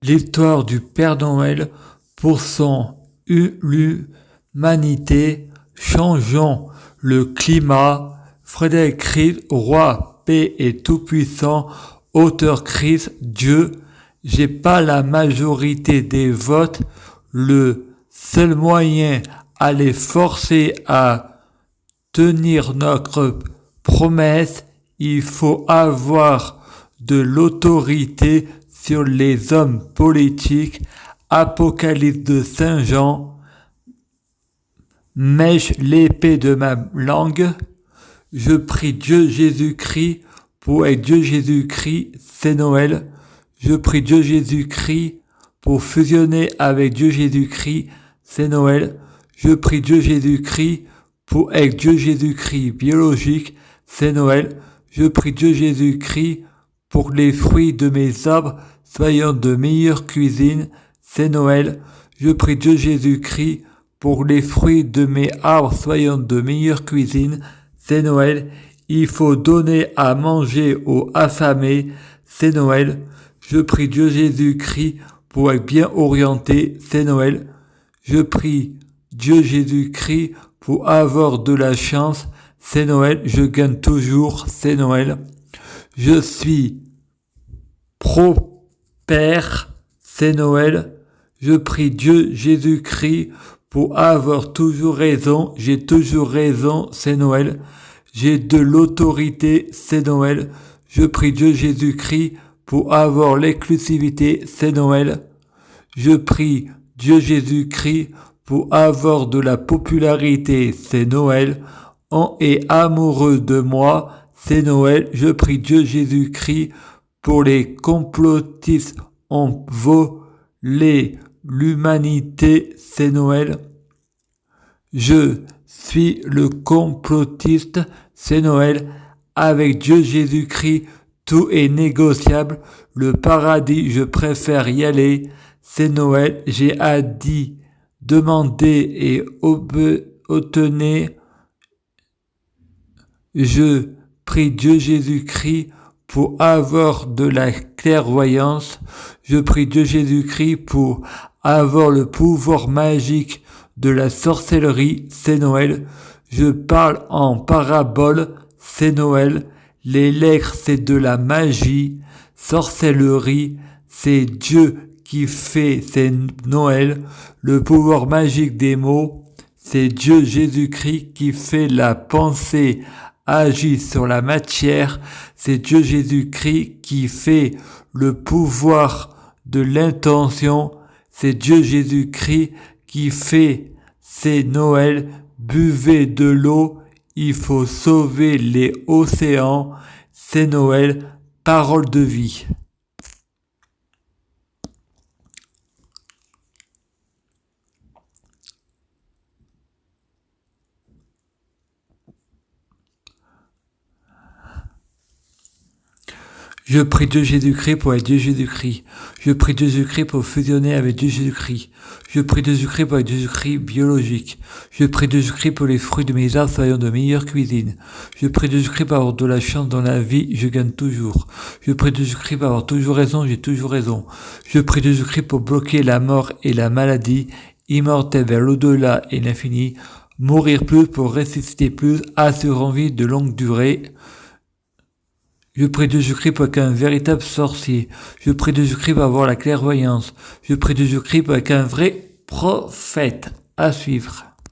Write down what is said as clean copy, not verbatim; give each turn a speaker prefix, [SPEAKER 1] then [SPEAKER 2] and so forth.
[SPEAKER 1] l'histoire du Père Noël pour son l'humanité. Changeons le climat. Frédéric Ries, roi, paix et tout-puissant, auteur Christ, Dieu. J'ai pas la majorité des votes. Le seul moyen à les forcer à tenir notre promesse, il faut avoir de l'autorité sur les hommes politiques. Apocalypse de Saint Jean. Mèche l'épée de ma langue. Je prie Dieu Jésus-Christ pour être Dieu Jésus-Christ, c'est Noël. Je prie Dieu Jésus-Christ pour fusionner avec Dieu Jésus-Christ, c'est Noël. Je prie Dieu Jésus-Christ pour être Dieu Jésus-Christ biologique, c'est Noël. Je prie Dieu Jésus-Christ pour que les fruits de mes arbres soient de meilleure cuisine, c'est Noël. Je prie Dieu Jésus-Christ pour que les fruits de mes arbres soient de meilleure cuisine, c'est Noël. Il faut donner à manger aux affamés, c'est Noël. Je prie Dieu Jésus-Christ pour être bien orienté, c'est Noël. Je prie Dieu Jésus-Christ pour avoir de la chance, c'est Noël. Je gagne toujours, c'est Noël. Je suis pro-père, c'est Noël. Je prie Dieu Jésus-Christ pour avoir toujours raison, j'ai toujours raison, c'est Noël. J'ai de l'autorité, c'est Noël. Je prie Dieu Jésus-Christ pour avoir l'exclusivité, c'est Noël. Je prie Dieu Jésus-Christ pour avoir de la popularité, c'est Noël. On est amoureux de moi, c'est Noël. Je prie Dieu Jésus-Christ pour les complotistes. On volé l'humanité, c'est Noël. Je suis le complotiste, c'est Noël. Avec Dieu Jésus-Christ, tout est négociable. Le paradis, je préfère y aller, c'est Noël. J'ai dit, demander et obtenir. Je prie Dieu Jésus-Christ pour avoir de la clairvoyance. Je prie Dieu Jésus-Christ pour avoir le pouvoir magique de la sorcellerie, c'est Noël. Je parle en parabole, c'est Noël. Les lettres, c'est de la magie. Sorcellerie, c'est Dieu qui fait, c'est Noël. Le pouvoir magique des mots, c'est Dieu Jésus-Christ qui fait la pensée, agit sur la matière. C'est Dieu Jésus-Christ qui fait le pouvoir de l'intention. C'est Dieu Jésus-Christ qui fait, c'est Noël. Buvez de l'eau, il faut sauver les océans, c'est Noël. Parole de vie. Je prie Dieu Jésus-Christ pour être Dieu Jésus-Christ. Je prie Dieu Jésus-Christ pour fusionner avec Dieu Jésus-Christ. Je prie Dieu Jésus-Christ pour être Dieu Jésus-Christ biologique. Je prie Dieu Jésus-Christ pour les fruits de mes arbres soyant de meilleure cuisine. Je prie Dieu Jésus-Christ pour avoir de la chance dans la vie, je gagne toujours. Je prie Dieu Jésus-Christ pour avoir toujours raison, j'ai toujours raison. Je prie Dieu Jésus-Christ pour bloquer la mort et la maladie, immortel vers l'au-delà et l'infini, mourir plus pour ressusciter plus, assurant vie de longue durée. Je prie Dieu Jésus-Christ pour qu'un véritable sorcier. Je prie Dieu Jésus-Christ pour avoir la clairvoyance. Je prie Dieu Jésus-Christ pour qu'un vrai prophète à suivre.